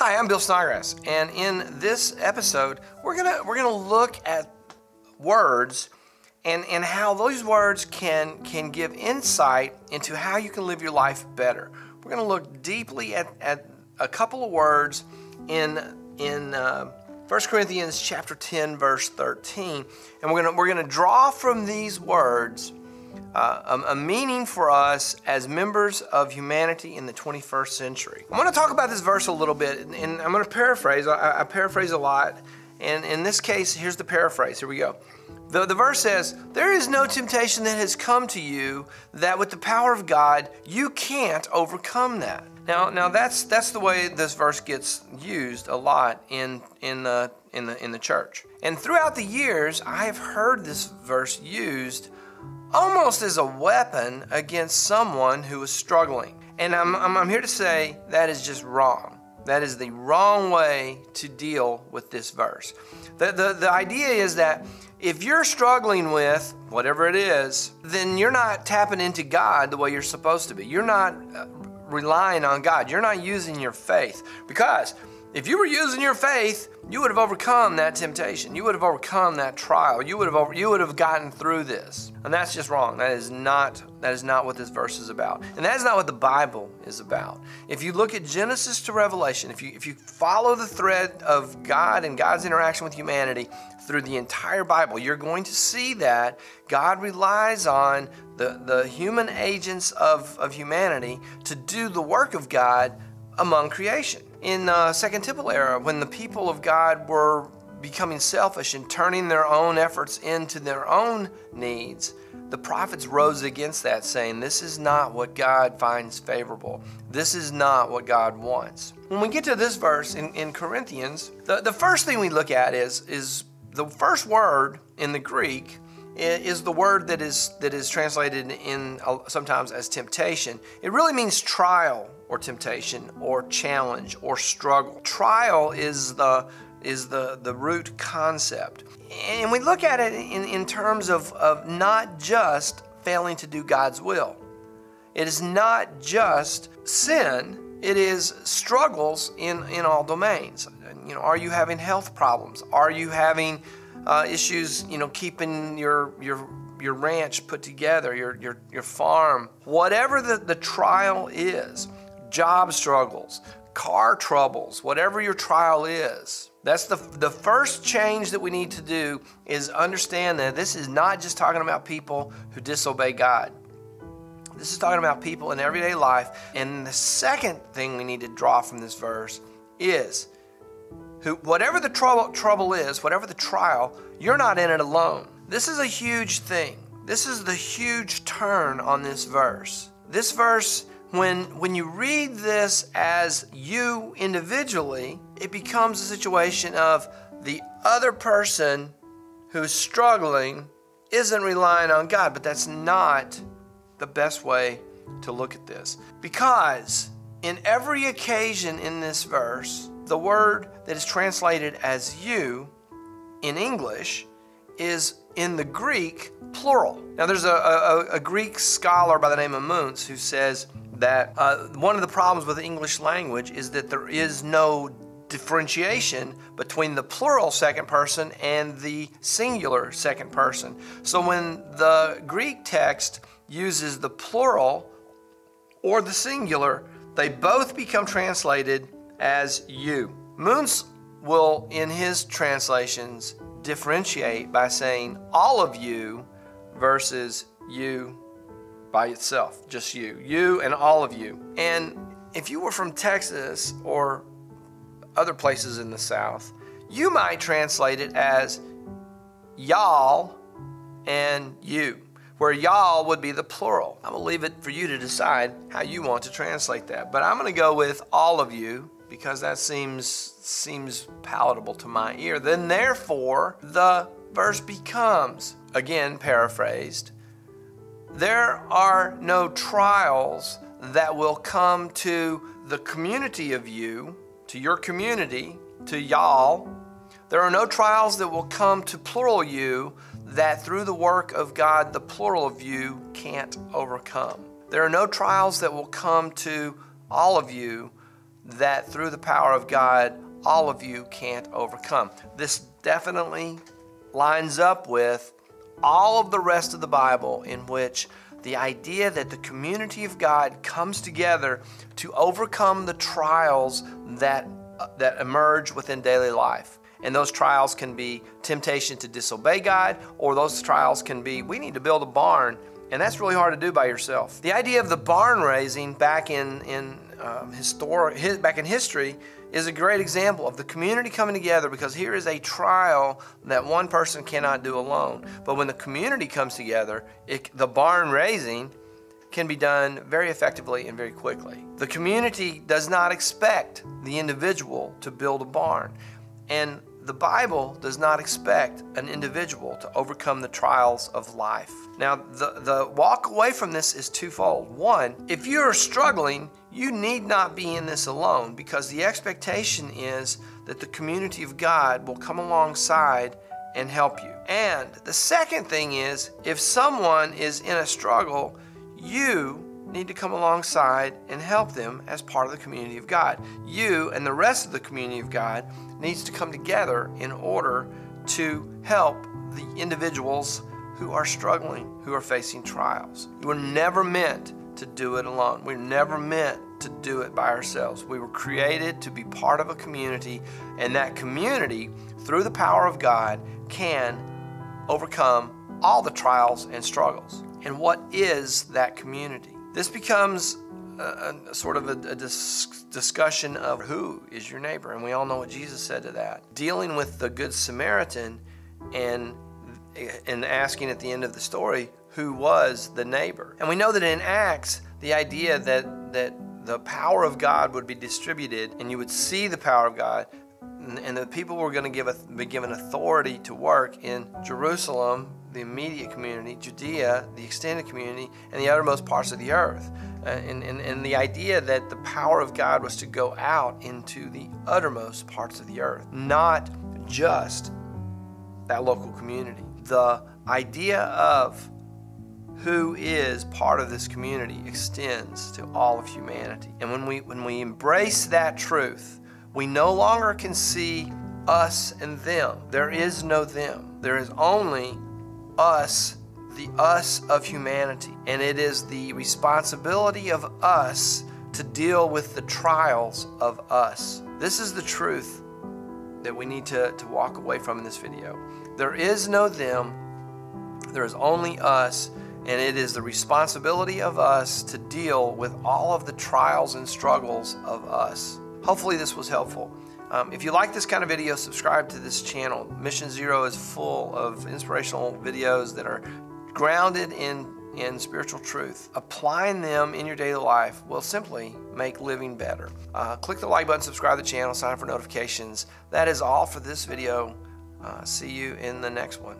Hi, I'm Bill Snodgrass, and in this episode, we're gonna look at words and how those words can give insight into how you can live your life better. We're gonna look deeply at a couple of words in 1 Corinthians chapter 10, verse 13, and we're gonna draw from these words a meaning for us as members of humanity in the 21st century. I'm going to talk about this verse a little bit, and I'm going to paraphrase. I paraphrase a lot, and in this case, here's the paraphrase. Here we go. The verse says, "There is no temptation that has come to you that with the power of God you can't overcome that." Now that's the way this verse gets used a lot in the church. And throughout the years, I have heard this verse used almost as a weapon against someone who is struggling. And I'm here to say that is just wrong. That is the wrong way to deal with this verse. The idea is that if you're struggling with whatever it is, then you're not tapping into God the way you're supposed to be. You're not relying on God. You're not using your faith. Because if you were using your faith, you would have overcome that temptation. You would have overcome that trial. You would have gotten through this. And that's just wrong. That is not what this verse is about. And that is not what the Bible is about. If you look at Genesis to Revelation, if you follow the thread of God and God's interaction with humanity through the entire Bible, you're going to see that God relies on the human agents of humanity to do the work of God among creation. In the Second Temple era, when the people of God were becoming selfish and turning their own efforts into their own needs, the prophets rose against that, saying, this is not what God finds favorable. This is not what God wants. When we get to this verse in Corinthians, the first thing we look at is the first word in the Greek is the word that is translated in sometimes as temptation. It really means trial or temptation or challenge or struggle. Trial is the root concept. And we look at it in terms of not just failing to do God's will. It is not just sin. It is struggles in all domains. Are you having health problems? Are you having issues, keeping your ranch put together, your farm? Whatever the trial is, job struggles, car troubles, whatever your trial is, that's the first change that we need to do is understand that this is not just talking about people who disobey God. This is talking about people in everyday life. And the second thing we need to draw from this verse is whatever the trouble is, whatever the trial, you're not in it alone. This is a huge thing. This is the huge turn on this verse. This verse, when you read this as you individually, it becomes a situation of the other person who's struggling isn't relying on God, but that's not the best way to look at this. Because in every occasion in this verse, the word that is translated as you in English is in the Greek plural. Now there's a Greek scholar by the name of Muntz who says that one of the problems with the English language is that there is no differentiation between the plural second person and the singular second person. So when the Greek text uses the plural or the singular, they both become translated as you. Muntz will, in his translations, differentiate by saying all of you versus you by itself, just you. You and all of you. And if you were from Texas or other places in the South, you might translate it as y'all and you, where y'all would be the plural. I'm going to leave it for you to decide how you want to translate that. But I'm going to go with all of you because that seems palatable to my ear. Then therefore, the verse becomes, again paraphrased, there are no trials that will come to the community of you, to your community, to y'all. There are no trials that will come to plural you that through the work of God, the plural of you can't overcome. There are no trials that will come to all of you that through the power of God, all of you can't overcome. This definitely lines up with all of the rest of the Bible, in which the idea that the community of God comes together to overcome the trials that emerge within daily life. And those trials can be temptation to disobey God, or those trials can be, we need to build a barn, and that's really hard to do by yourself. The idea of the barn raising back in history is a great example of the community coming together, because here is a trial that one person cannot do alone. But when the community comes together, the barn raising can be done very effectively and very quickly. The community does not expect the individual to build a barn, and the Bible does not expect an individual to overcome the trials of life. Now, the walk away from this is twofold. One, if you're struggling, you need not be in this alone, because the expectation is that the community of God will come alongside and help you. And the second thing is, if someone is in a struggle, you need to come alongside and help them as part of the community of God. You and the rest of the community of God needs to come together in order to help the individuals who are struggling, who are facing trials. You were never meant to do it alone. We were never meant to do it by ourselves. We were created to be part of a community, and that community, through the power of God, can overcome all the trials and struggles. And what is that community? This becomes a sort of a discussion of who is your neighbor, and we all know what Jesus said to that. Dealing with the Good Samaritan and asking at the end of the story, who was the neighbor? And we know that in Acts, the idea that the power of God would be distributed, and you would see the power of God, and the people were going to be given authority to work in Jerusalem, the immediate community, Judea, the extended community, and the uttermost parts of the earth. And the idea that the power of God was to go out into the uttermost parts of the earth, not just that local community. The idea of who is part of this community extends to all of humanity. And when we embrace that truth, we no longer can see us and them. There is no them. There is only us, the us of humanity. And it is the responsibility of us to deal with the trials of us. This is the truth that we need to walk away from in this video. There is no them. There is only us. And it is the responsibility of us to deal with all of the trials and struggles of us. Hopefully this was helpful. If you like this kind of video, subscribe to this channel. Mission Zero is full of inspirational videos that are grounded in spiritual truth. Applying them in your daily life will simply make living better. Click the like button, subscribe to the channel, sign up for notifications. That is all for this video. See you in the next one.